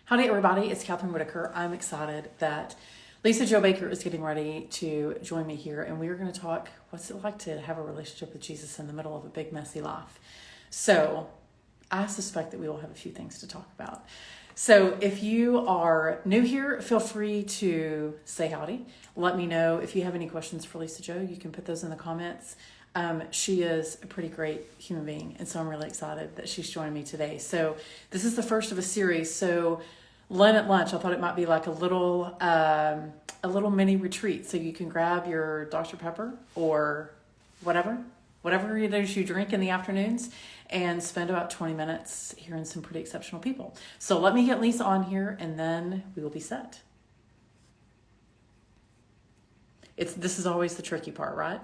Howdy, everybody. It's Kathryn Whitaker. I'm excited that Lisa Jo Baker is getting ready to join me here, and we are going to talk what's it like to have a relationship with Jesus in the middle of a big, messy life. So I suspect that we will have a few things to talk about. So if you are new here, feel free to say howdy. Let me know if you have any questions for Lisa Jo. You can put those in the comments. She is a pretty great human being, and so I'm really excited that she's joining me today. So this is the first of a series. So Lent at lunch, I thought it might be like a little mini retreat. So you can grab your Dr. Pepper or whatever it is you drink in the afternoons, and spend about 20 minutes hearing some pretty exceptional people. So let me get Lisa on here, and then we will be set. This is always the tricky part, right?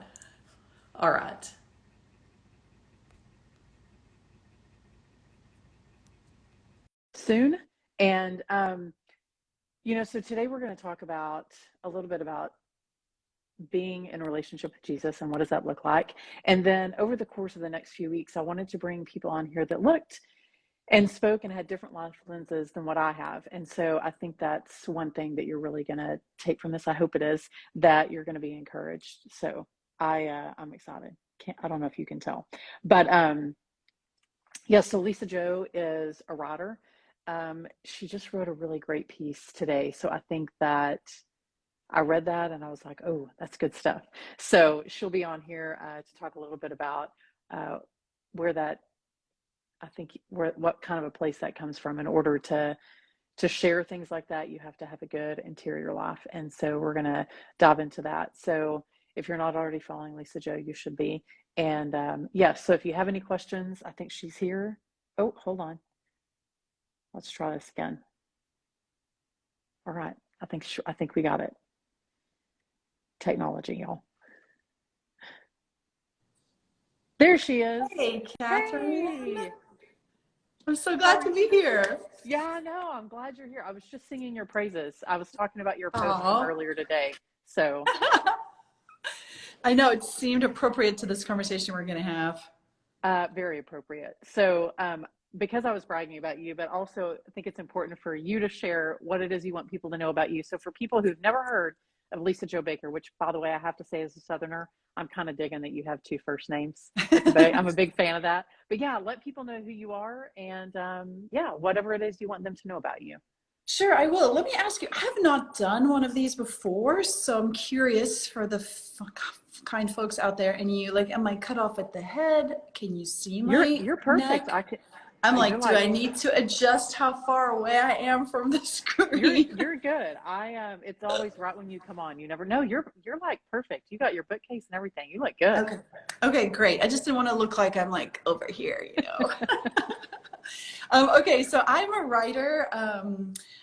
All right. Soon. And, so today we're going to talk about a little bit about being in a relationship with Jesus and what does that look like. And then over the course of the next few weeks, I wanted to bring people on here that looked and spoke and had different life lenses than what I have. And so I think that's one thing that you're really going to take from this. I hope it is that you're going to be encouraged. So I'm excited. I don't know if you can tell, but so Lisa Jo is a writer. She just wrote a really great piece today. So I think that I read that and I was like, oh, that's good stuff. So she'll be on here to talk a little bit about what kind of a place that comes from. In order to share things like that, you have to have a good interior life. And so we're going to dive into that. So if you're not already following Lisa Jo, you should be. And so if you have any questions, I think she's here. Oh, hold on. Let's try this again. All right. I think we got it. Technology, y'all. There she is. Hey, Kathryn. Hey. I'm so glad to be here. Yeah, I know. I'm glad you're here. I was just singing your praises. I was talking about your post from earlier today. So I know it seemed appropriate to this conversation we're going to have. Very appropriate. So because I was bragging about you, but also I think it's important for you to share what it is you want people to know about you. So for people who've never heard of Lisa Jo Baker, which, by the way, I have to say, as a Southerner, I'm kind of digging that you have two first names. I'm a big fan of that. But yeah, let people know who you are, and whatever it is you want them to know about you. Sure, I will. Let me ask you, I have not done one of these before, so I'm curious for the kind folks out there. And you, like, am I cut off at the head? Can you see my You're perfect. neck? I'm like, do I need to adjust how far away I am from the screen? You're good. It's always right when you come on. You never know. You're like perfect. You got your bookcase and everything. You look good. Okay, great. I just didn't want to look like I'm like over here, Okay, so I'm a writer.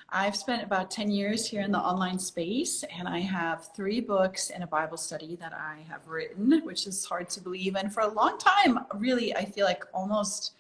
I've spent about 10 years here in the online space, and I have 3 books and a Bible study that I have written, which is hard to believe. And for a long time, really, I feel like almost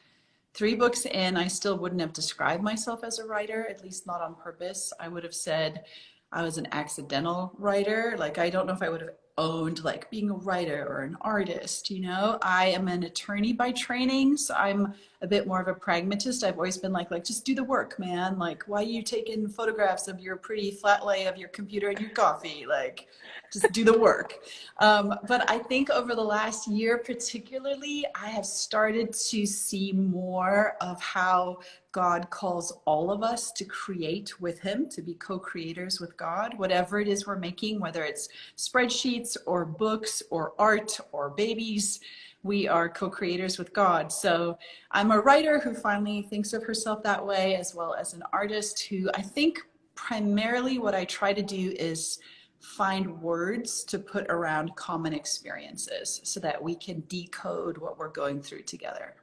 3 books in, I still wouldn't have described myself as a writer, at least not on purpose. I would have said I was an accidental writer. Like, I don't know if I would have owned like being a writer or an artist. I am an attorney by training, so I'm a bit more of a pragmatist. I've always been like just do the work, man. Like, why are you taking photographs of your pretty flat lay of your computer and your coffee? Like, just do the work. But I think over the last year particularly, I have started to see more of how God calls all of us to create with him, to be co-creators with God, whatever it is we're making, whether it's spreadsheets or books or art or babies, we are co-creators with God. So I'm a writer who finally thinks of herself that way, as well as an artist who, I think primarily what I try to do is find words to put around common experiences so that we can decode what we're going through together.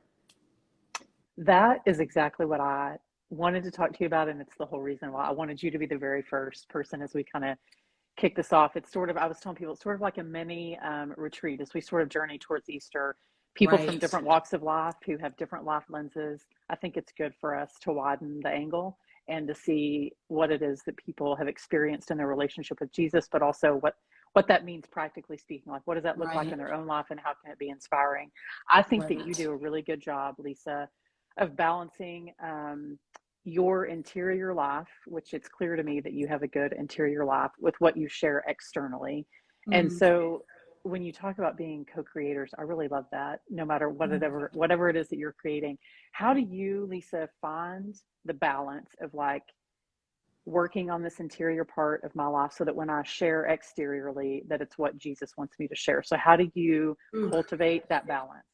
That is exactly what I wanted to talk to you about, and it's the whole reason why I wanted you to be the very first person as we kind of kick this off. It's sort of, I was telling people, it's sort of like a mini retreat as we sort of journey towards Easter. People from different walks of life who have different life lenses. I think it's good for us to widen the angle and to see what it is that people have experienced in their relationship with Jesus, but also what that means practically speaking. Like, what does that look like in their own life, and how can it be inspiring? I think that you do a really good job, Lisa, of balancing your interior life, which it's clear to me that you have a good interior life, with what you share externally. And Mm, so when you talk about being co-creators, I really love that. No matter whatever it is that you're creating, how do you, Lisa, find the balance of like working on this interior part of my life so that when I share exteriorly, that it's what Jesus wants me to share? So how do you mm. cultivate that balance?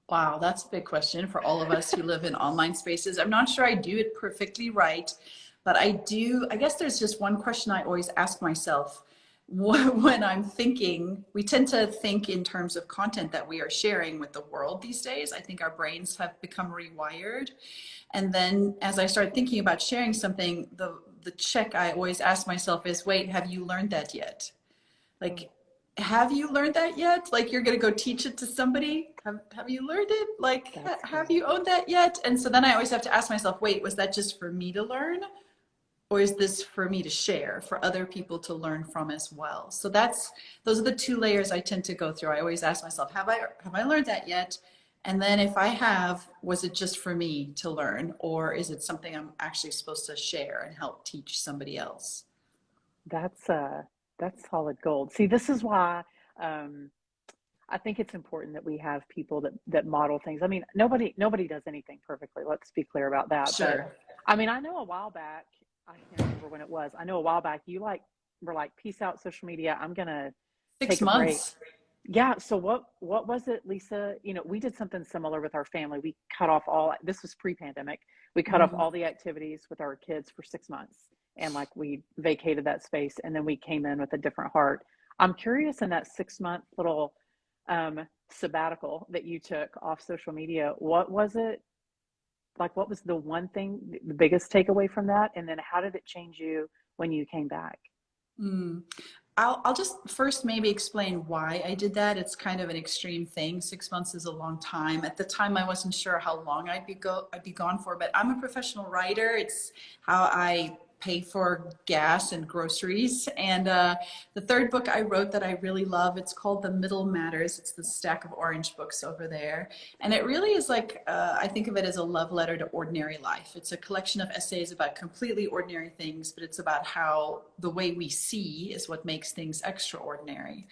Wow, that's a big question for all of us who live in online spaces. I'm not sure I do it perfectly right, but I do. I guess there's just one question I always ask myself when I'm thinking. We tend to think in terms of content that we are sharing with the world these days. I think our brains have become rewired. And then as I start thinking about sharing something, the check I always ask myself is, wait, have you learned that yet? Like, have you learned that yet? Like, you're going to go teach it to somebody? Have you learned it? Like, That's have good. you owned that yet? And so then I always have to ask myself, wait, was that just for me to learn? Or is this for me to share, for other people to learn from as well? So those are the two layers I tend to go through. I always ask myself, have I learned that yet? And then if I have, was it just for me to learn? Or is it something I'm actually supposed to share and help teach somebody else? That's that's solid gold. See, this is why um, I think it's important that we have people that model things. I mean, nobody does anything perfectly. Let's be clear about that. But Sure. I mean, I know a while back, I can't remember when it was. I know a while back you like were like, peace out social media. I'm gonna Six take a break. months. Yeah. So what was it, Lisa? You know, we did something similar with our family. We cut off all. This was pre-pandemic. We cut off Mm. all the activities with our kids for 6 months, and like we vacated that space, and then we came in with a different heart. I'm curious, in that 6 month little sabbatical that you took off social media, what was it like? What was the one thing, the biggest takeaway from that? And then how did it change you when you came back? Mm. I'll just first maybe explain why I did that. It's kind of an extreme thing. 6 months is a long time. At the time, I wasn't sure how long I'd be gone for, but I'm a professional writer. It's how I pay for gas and groceries. And the third book I wrote that I really love, it's called The Middle Matters. It's the stack of orange books over there. And it really is like, I think of it as a love letter to ordinary life. It's a collection of essays about completely ordinary things, but it's about how the way we see is what makes things extraordinary.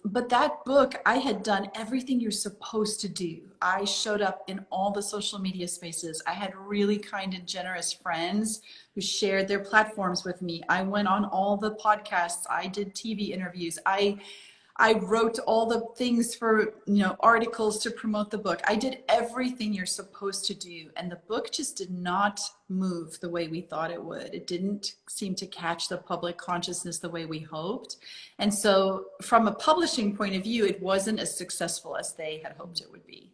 But that book, I had done everything you're supposed to do. I showed up in all the social media spaces. I had really kind and generous friends who shared their platforms with me. I went on all the podcasts. I did TV interviews. I wrote all the things for, articles to promote the book. I did everything you're supposed to do. And the book just did not move the way we thought it would. It didn't seem to catch the public consciousness the way we hoped. And so from a publishing point of view, it wasn't as successful as they had hoped it would be.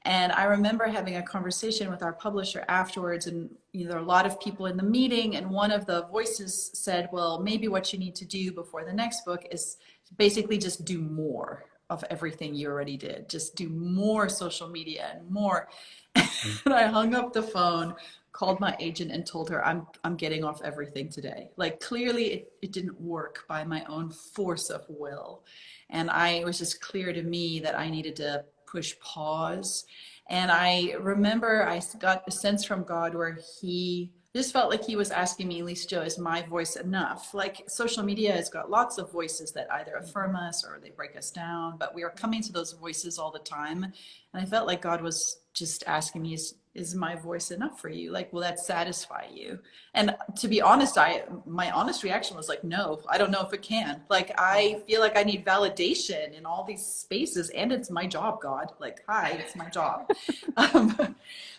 And I remember having a conversation with our publisher afterwards, and there are a lot of people in the meeting, and one of the voices said, well, maybe what you need to do before the next book is basically just do more of everything you already did. Just do more social media and more. And I hung up the phone, called my agent and told her I'm getting off everything today. Like, clearly it didn't work by my own force of will. And it was just clear to me that I needed to push pause. And I remember I got a sense from God where he just felt like he was asking me, Lisa Jo, is my voice enough? Like, social media has got lots of voices that either affirm us or they break us down, but we are coming to those voices all the time. And I felt like God was just asking me, is my voice enough for you? Like, will that satisfy you? And to be honest, my honest reaction was like, no, I don't know if it can. Like, I feel like I need validation in all these spaces, and it's my job, God. Like, hi, it's my job.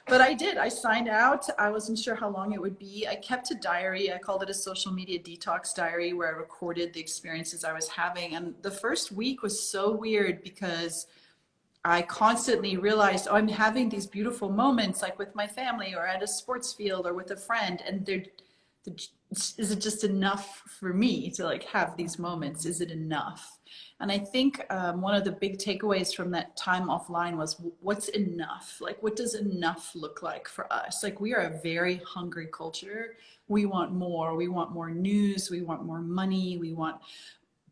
But I did. I signed out. I wasn't sure how long it would be. I kept a diary. I called it a social media detox diary, where I recorded the experiences I was having. And the first week was so weird because I constantly realized, oh, I'm having these beautiful moments, like with my family or at a sports field or with a friend. And is it just enough for me to like have these moments? Is it enough? And I think one of the big takeaways from that time offline was, what's enough? Like, what does enough look like for us? Like, we are a very hungry culture. We want more. We want more news. We want more money. We want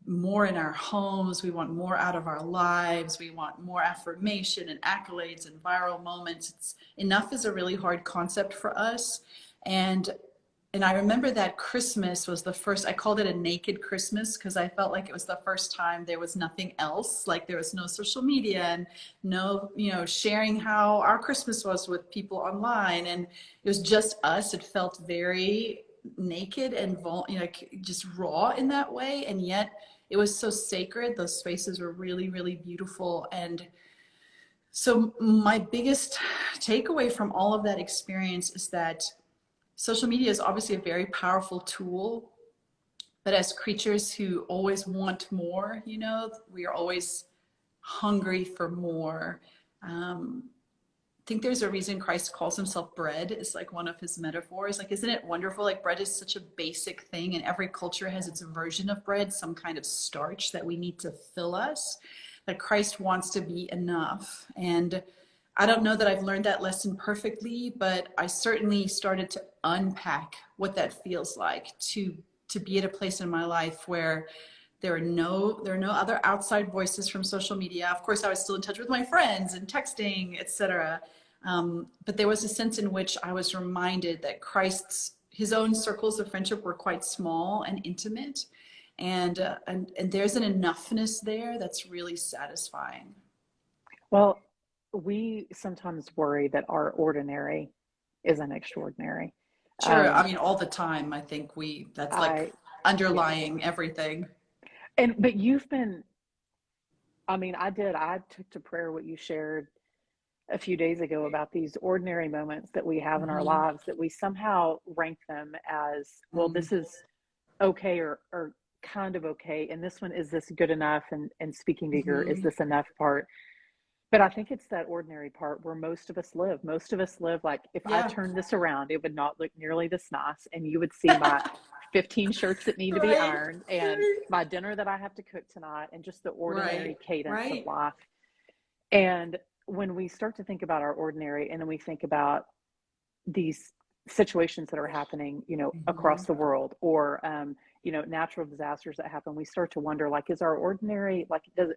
more in our homes. We want more out of our lives. We want more affirmation and accolades and viral moments. Enough is a really hard concept for us. And I remember that Christmas was the first, I called it a naked Christmas because I felt like it was the first time there was nothing else. Like there was no social media and no, sharing how our Christmas was with people online. And it was just us. It felt very naked and just raw in that way. And yet it was so sacred. Those spaces were really, really beautiful. And so my biggest takeaway from all of that experience is that social media is obviously a very powerful tool, but as creatures who always want more, we are always hungry for more. I think there's a reason Christ calls himself bread. It's like one of his metaphors. Like, isn't it wonderful? Like bread is such a basic thing, and every culture has its version of bread, some kind of starch that we need to fill us, that Christ wants to be enough. And I don't know that I've learned that lesson perfectly, but I certainly started to unpack what that feels like to be at a place in my life where there are no other outside voices from social media. Of course, I was still in touch with my friends and texting, etc. But there was a sense in which I was reminded that his own circles of friendship were quite small and intimate, and there's an enoughness there that's really satisfying. Well, we sometimes worry that our ordinary isn't extraordinary. Sure. I mean, all the time, I think that's like underlying yes. everything. But you've been, I took to prayer what you shared a few days ago about these ordinary moments that we have in our Mm-hmm. lives, that we somehow rank them as, well, this is okay or kind of okay. And this one, is this good enough? And speaking to your, is Mm-hmm. this enough part? But I think it's that ordinary part where most of us live. Most of us live like, if I Yeah. turned this around, it would not look nearly this nice. And you would see my 15 shirts that need to be Right. ironed, and my dinner that I have to cook tonight, and just the ordinary Right. cadence of Right. life. And when we start to think about our ordinary, and then we think about these situations that are happening, Mm-hmm. across the world, or, natural disasters that happen, we start to wonder, like, is our ordinary, like, does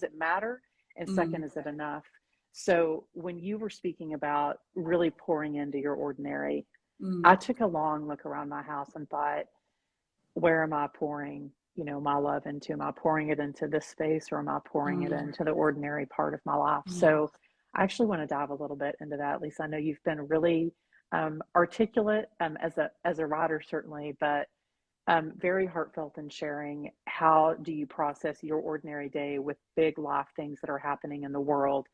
it matter? And Mm. second, is it enough? So when you were speaking about really pouring into your ordinary, I Mm. took a long look around my house and thought, where am I pouring, my love into? Am I pouring it into this space, or am I pouring it Mm. into the ordinary part of my life? Mm. So I actually want to dive a little bit into that. Lisa, I know you've been really articulate, as a writer, certainly, but very heartfelt in sharing. How do you process your ordinary day with big life things that are happening in the world,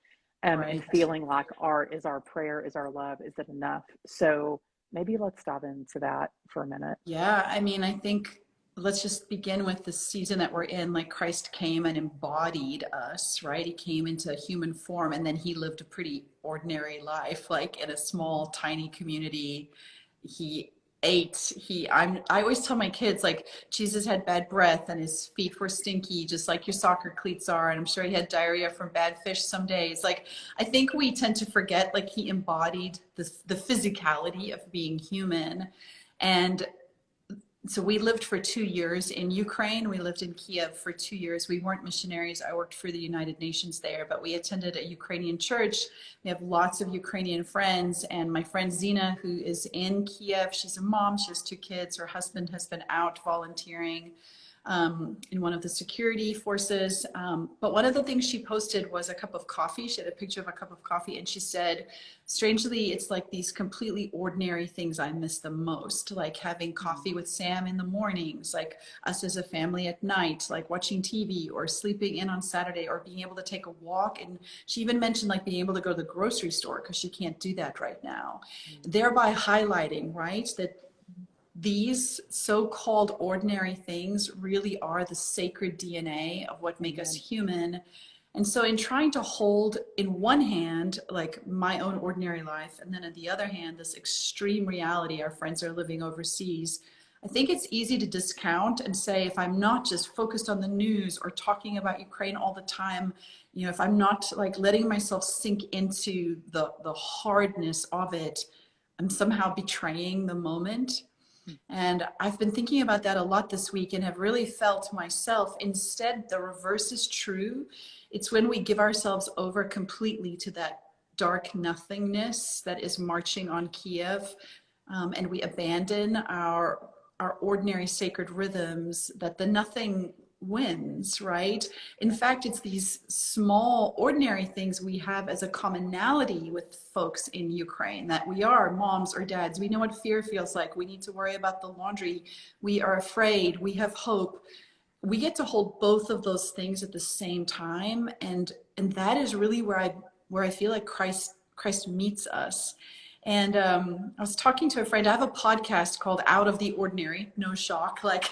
and Right. feeling like art is our prayer, is our love, is it enough? So maybe let's dive into that for a minute. Yeah. I mean, I think let's just begin with the season that we're in. Like Christ came and embodied us, right? He came into human form, and then he lived a pretty ordinary life, like in a small, tiny community. He ate. I always tell my kids, like, Jesus had bad breath and his feet were stinky, just like your soccer cleats are. And I'm sure he had diarrhea from bad fish some days. Like, I think we tend to forget, like, he embodied the physicality of being human. And so we lived for 2 years in Ukraine. We lived in Kiev for 2 years. We weren't missionaries. I worked for the United Nations there, but we attended a Ukrainian church. We have lots of Ukrainian friends. And my friend Zina, who is in Kiev, she's a mom. She has 2 kids. Her husband has been out volunteering in one of the security forces. But one of the things she posted was a cup of coffee. She had a picture of a cup of coffee, and she said, strangely, it's like these completely ordinary things I miss the most, like having coffee with Sam in the mornings, like us as a family at night, like watching TV or sleeping in on Saturday, or being able to take a walk. And she even mentioned like being able to go to the grocery store because she can't do that right now, thereby highlighting, right, that these so-called ordinary things really are the sacred DNA of what make us Amen. human. And so in trying to hold in one hand, like my own ordinary life, and then on the other hand, this extreme reality our friends are living overseas, I think it's easy to discount and say, if I'm not just focused on the news or talking about Ukraine all the time, if I'm not like letting myself sink into the hardness of it, I'm somehow betraying the moment. And I've been thinking about that a lot this week and have really felt myself, instead, the reverse is true. It's when we give ourselves over completely to that dark nothingness that is marching on Kiev, and we abandon our ordinary sacred rhythms, that the nothing wins, right? In fact, it's these small, ordinary things we have as a commonality with folks in Ukraine, that we are moms or dads. We know what fear feels like. We need to worry about the laundry. We are afraid. We have hope. We get to hold both of those things at the same time. And that is really where I feel like Christ meets us. And I was talking to a friend. I have a podcast called Out of the Ordinary. No shock. Like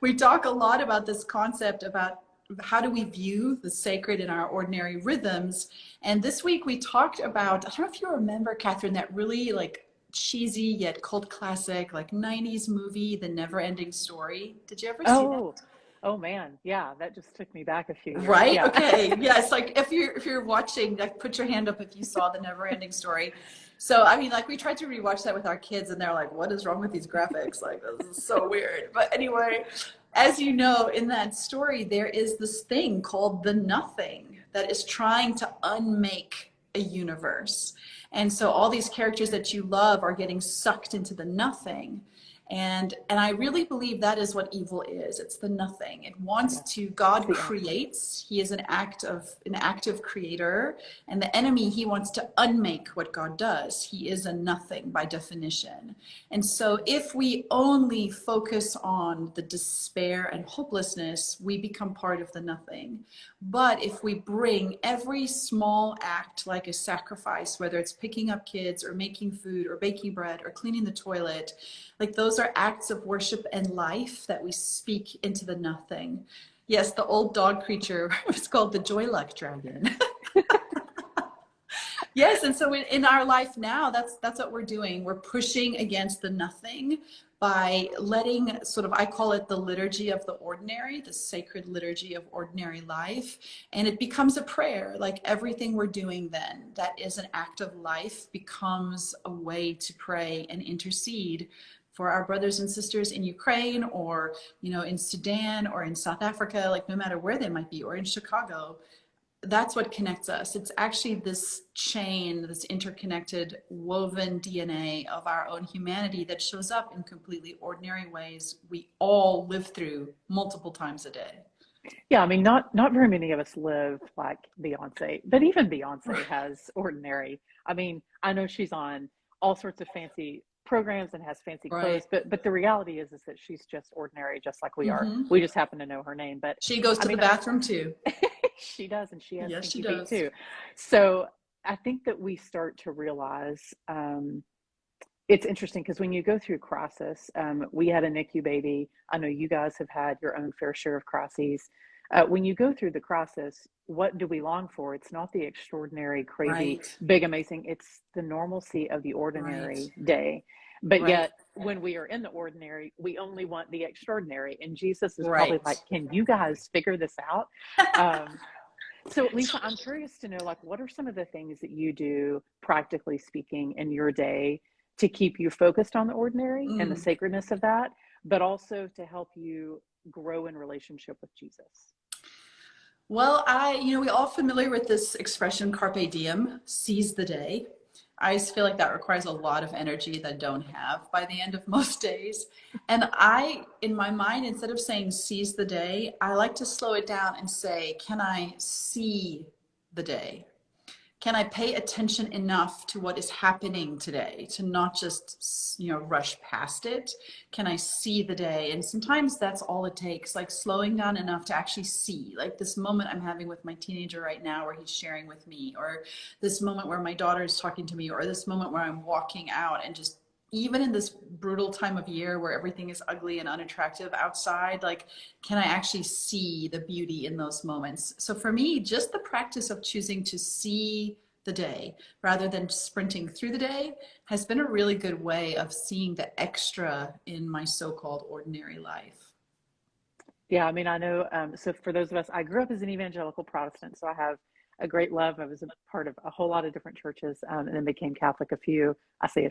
we talk a lot about this concept about how do we view the sacred in our ordinary rhythms. And this week we talked about, I don't know if you remember, Kathryn, that really like cheesy yet cult classic, like 90s movie, The Never Ending Story. Did you ever see that? Oh man, yeah, that just took me back a few years. Right? Yeah. Okay. Yeah, it's like if you're watching, like put your hand up if you saw The Never Ending Story. So I mean, like we tried to rewatch that with our kids and they're like, what is wrong with these graphics? Like this is so weird. But anyway, as you know, in that story, there is this thing called the nothing that is trying to unmake a universe. And so all these characters that you love are getting sucked into the nothing. And I really believe that is what evil is. It's the nothing. It wants to, God creates. He is an active creator. And the enemy, he wants to unmake what God does. He is a nothing by definition. And so if we only focus on the despair and hopelessness, we become part of the nothing. But if we bring every small act like a sacrifice, whether it's picking up kids or making food or baking bread or cleaning the toilet, like those are acts of worship and life that we speak into the nothing. Yes, the old dog creature was called the joy luck dragon. Yes, and so in our life now, that's what we're doing. We're pushing against the nothing by letting sort of, I call it the liturgy of the ordinary, the sacred liturgy of ordinary life. And it becomes a prayer. Like everything we're doing then, that is an act of life, becomes a way to pray and intercede for our brothers and sisters in Ukraine, or, you know, in Sudan or in South Africa, like no matter where they might be, or in Chicago. That's what connects us. It's actually this chain, this interconnected, woven DNA of our own humanity that shows up in completely ordinary ways we all live through multiple times a day. Yeah, I mean, not very many of us live like Beyonce, but even Beyonce has ordinary. I mean, I know she's on all sorts of fancy programs and has fancy clothes, Right. but the reality is that she's just ordinary, just like we are. Mm-hmm. We just happen to know her name. But She goes I to the mean, bathroom too. she does, and she has Yes, she stinky feet does. too. So I think that we start to realize it's interesting because when you go through crisis, we had a NICU baby. I know you guys have had your own fair share of crises. When you go through the crisis, what do we long for? It's not the extraordinary, crazy, Right. big, amazing. It's the normalcy of the Right. ordinary day. But Right. yet, when we are in the ordinary, we only want the extraordinary. And Jesus is probably Right. like, can you guys figure this out? Um, so, Lisa, I'm curious to know, like, what are some of the things that you do, practically speaking, in your day to keep you focused on the ordinary and the Mm. sacredness of that, but also to help you grow in relationship with Jesus? Well, we all familiar with this expression, carpe diem, seize the day. I just feel like that requires a lot of energy that I don't have by the end of most days. And in my mind, instead of saying seize the day, I like to slow it down and say, can I see the day? Can I pay attention enough to what is happening today to not just, rush past it? Can I see the day? And sometimes that's all it takes, like slowing down enough to actually see, like this moment I'm having with my teenager right now where he's sharing with me, or this moment where my daughter is talking to me, or this moment where I'm walking out and just, even in this brutal time of year where everything is ugly and unattractive outside, like, can I actually see the beauty in those moments? So for me, just the practice of choosing to see the day rather than sprinting through the day has been a really good way of seeing the extra in my so-called ordinary life. Yeah, I mean, I know. So for those of us, I grew up as an evangelical Protestant, so I have a great love. I was a part of a whole lot of different churches, and then became Catholic a few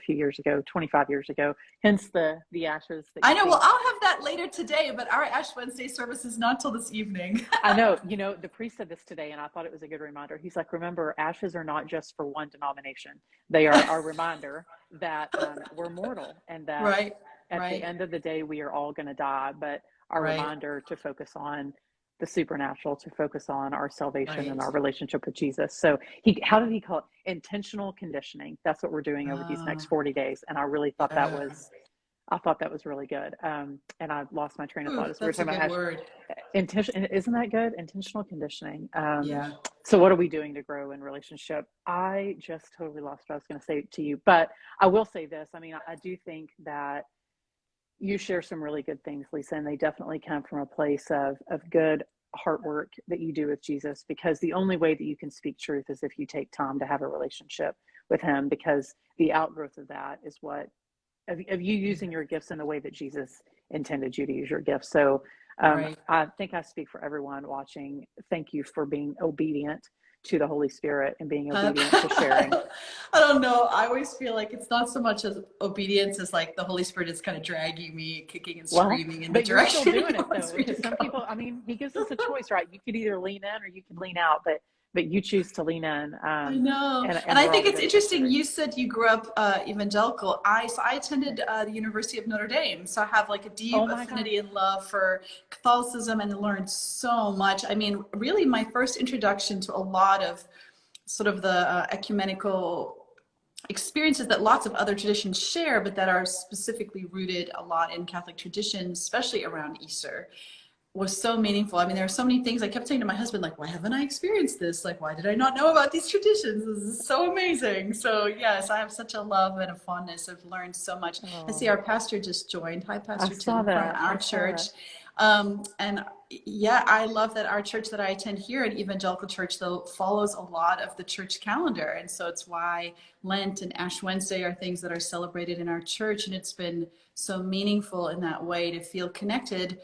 years ago, 25 years ago, hence the ashes that I you know. see. Well, I'll have that later today, but our Ash Wednesday service is not till this evening. I know, the priest said this today, and I thought it was a good reminder. He's like, remember, ashes are not just for one denomination. They are our reminder that we're mortal, and that Right, at the right, end of the day, we are all going to die, but our right, reminder to focus on the supernatural, to focus on our salvation and right. our relationship with Jesus. So how did he call it? Intentional conditioning. That's what we're doing over these next Oh, 40 days. And I really thought yeah. I thought that was really good. And I lost my train of Ooh, thought as we were that's a talking about good word. intention. Isn't that good? Intentional conditioning. Yeah. So what are we doing to grow in relationship? I just totally lost what I was going to say to you, but I will say this. I mean, I do think that you share some really good things, Lisa, and they definitely come from a place of good heart work that you do with Jesus, because the only way that you can speak truth is if you take time to have a relationship with him, because the outgrowth of that is what of you using your gifts in the way that Jesus intended you to use your gifts. So Right. I think I speak for everyone watching. Thank you for being obedient to the Holy Spirit and being obedient to sharing. I don't know. I always feel like it's not so much as obedience as like the Holy Spirit is kind of dragging me, kicking and Well, screaming in the but you're still direction doing he it wants though, me to because some go. people, I mean, he gives us a choice, right? You could either lean in or you can lean out, but you choose to lean in. I know. And And I we're all think the it's interesting. beneficiaries. You said you grew up evangelical. I attended the University of Notre Dame. So I have like a Oh deep my gosh. affinity and love for Catholicism and learned so much. I mean, really my first introduction to a lot of sort of the ecumenical experiences that lots of other traditions share, but that are specifically rooted a lot in Catholic tradition, especially around Easter, was so meaningful. I mean, there are so many things I kept saying to my husband, like, why haven't I experienced this? Like, why did I not know about these traditions? This is so amazing. So yes, I have such a love and a fondness. I've learned so much. I see Oh, our pastor just joined. Hi, I Pastor saw Tim from that. our I saw church. that. And yeah, I love that our church that I attend here, an evangelical church, though, follows a lot of the church calendar. And so it's why Lent and Ash Wednesday are things that are celebrated in our church. And it's been so meaningful in that way to feel connected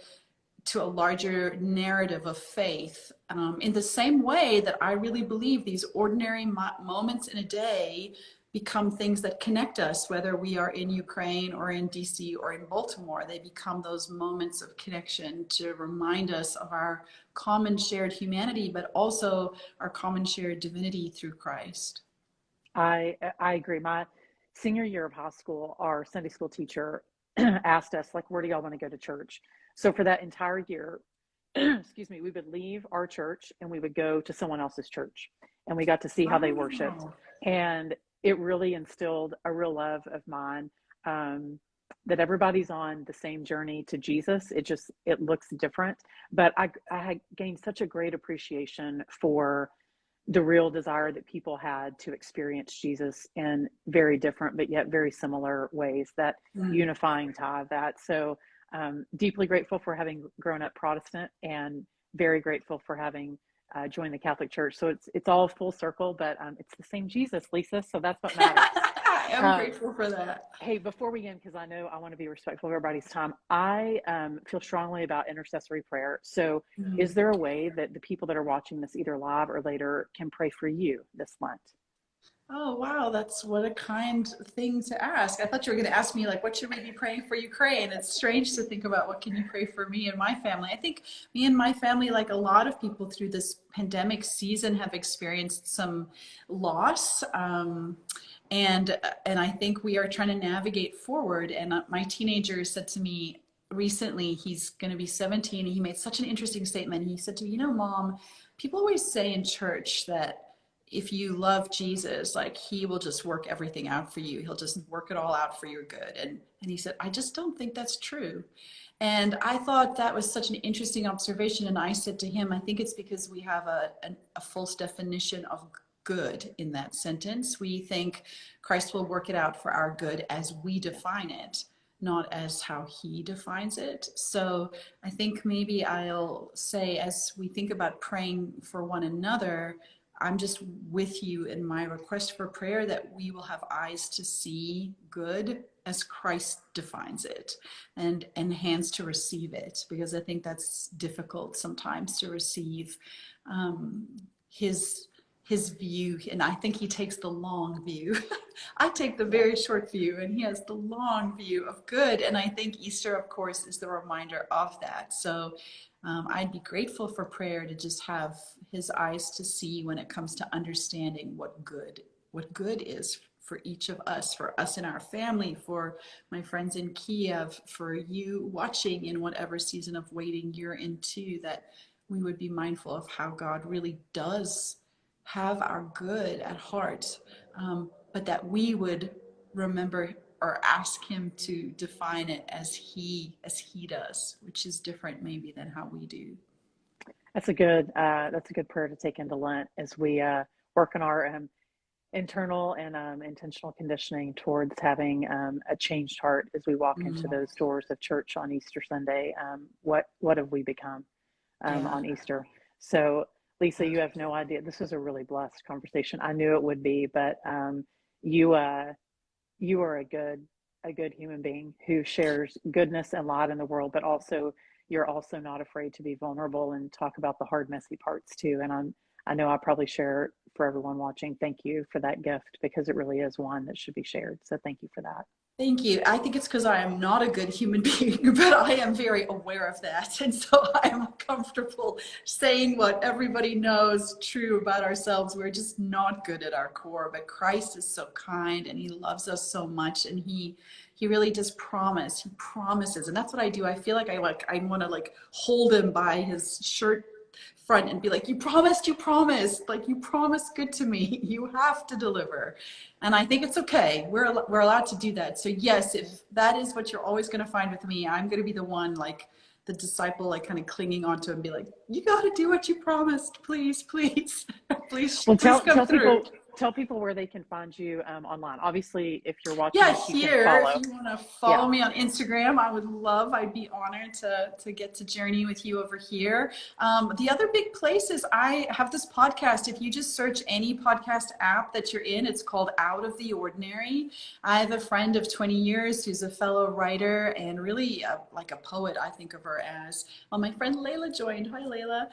to a larger narrative of faith, in the same way that I really believe these ordinary moments in a day become things that connect us, whether we are in Ukraine or in DC or in Baltimore. They become those moments of connection to remind us of our common shared humanity, but also our common shared divinity through Christ. I agree. My senior year of high school, our Sunday school teacher asked us, like, where do y'all want to go to church? So for that entire year, excuse me, we would leave our church and we would go to someone else's church, and we got to see how they worshiped. Wow. And it really instilled a real love of mine, that everybody's on the same journey to Jesus. It looks different, but I had gained such a great appreciation for the real desire that people had to experience Jesus in very different but yet very similar ways, that Mm. unifying tie of that. So deeply grateful for having grown up Protestant, and very grateful for having joined the Catholic Church. So it's all full circle, but it's the same Jesus, Lisa. So that's what matters. I am Um, grateful for that. Hey, before we end, because I know I want to be respectful of everybody's time, I feel strongly about intercessory prayer. So, is Mm. there a way that the people that are watching this either live or later can pray for you this Lent? Oh, wow. That's what a kind thing to ask. I thought you were going to ask me, like, what should we be praying for Ukraine? It's strange to think about what can you pray for me and my family. I think me and my family, like a lot of people through this pandemic season, have experienced some loss. And I think we are trying to navigate forward. And my teenager said to me recently, he's going to be 17. And he made such an interesting statement. He said to me, Mom, people always say in church that if you love Jesus, like he will just work everything out for you. He'll just work it all out for your good. And he said, I just don't think that's true. And I thought that was such an interesting observation. And I said to him, I think it's because we have a false definition of good in that sentence. We think Christ will work it out for our good as we define it, not as how he defines it. So I think maybe I'll say, as we think about praying for one another, I'm just with you in my request for prayer that we will have eyes to see good as Christ defines it, and hands to receive it, because I think that's difficult sometimes to receive his his view, and I think he takes the long view. I take the very short view, and he has the long view of good. And I think Easter, of course, is the reminder of that. So I'd be grateful for prayer to just have his eyes to see when it comes to understanding what good is for each of us, for us in our family, for my friends in Kiev, for you watching in whatever season of waiting you're into, that we would be mindful of how God really does have our good at heart, but that we would remember or ask him to define it as he does, which is different maybe than how we do. That's a good prayer to take into Lent as we work on our internal and intentional conditioning towards having a changed heart as we walk into those doors of church on Easter Sunday. What have we become on Easter? So, Lisa, you have no idea. This was a really blessed conversation. I knew it would be, but you are a good human being who shares goodness and light in the world, but also you're also not afraid to be vulnerable and talk about the hard, messy parts too. And I know I probably share for everyone watching. Thank you for that gift, because it really is one that should be shared. So thank you for that. Thank you. I think it's because I am not a good human being, but I am very aware of that. And so I am comfortable saying what everybody knows true about ourselves. We're just not good at our core, but Christ is so kind and he loves us so much. And he really does promise. He promises. And that's what I do. I feel like I want to hold him by his shirt front and be like, you promised, like you promised good to me. You have to deliver. And I think it's okay. We're allowed to do that. So yes, if that is what you're always going to find with me, I'm going to be the one, like the disciple, kind of clinging onto him and be like, you got to do what you promised. Please, please, please, well, please come through. Tell people where they can find you online. Obviously, if you're watching, Here, if you want to follow me on Instagram, I'd be honored to get to journey with you over here. The other big place is I have this podcast. If you just search any podcast app that you're in, it's called Out of the Ordinary. I have a friend of 20 years who's a fellow writer and really like a poet, I think of her as. Well, my friend Layla joined. Hi, Layla.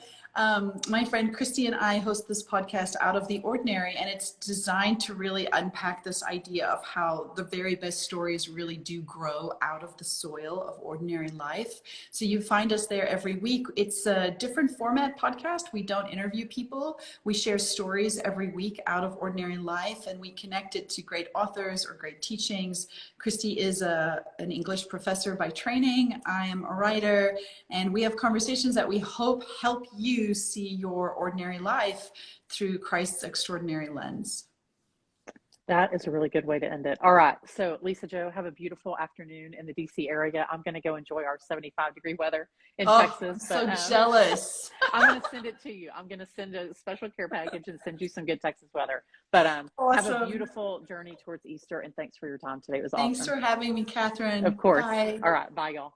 My friend Christy and I host this podcast, Out of the Ordinary, and it's designed to really unpack this idea of how the very best stories really do grow out of the soil of ordinary life. So you find us there every week. It's a different format podcast. We don't interview people. We share stories every week out of ordinary life, and we connect it to great authors or great teachings. Christy is an English professor by training. I am a writer, and we have conversations that we hope help you see your ordinary life through Christ's extraordinary lens. That is a really good way to end it. All right. So Lisa Jo, have a beautiful afternoon in the DC area. I'm going to go enjoy our 75-degree weather in Texas. So jealous. I'm going to send it to you. I'm going to send a special care package and send you some good Texas weather. But awesome. Have a beautiful journey towards Easter, and thanks for your time today. It was awesome. Thanks for having me, Kathryn. Of course. Bye. All right. Bye, y'all.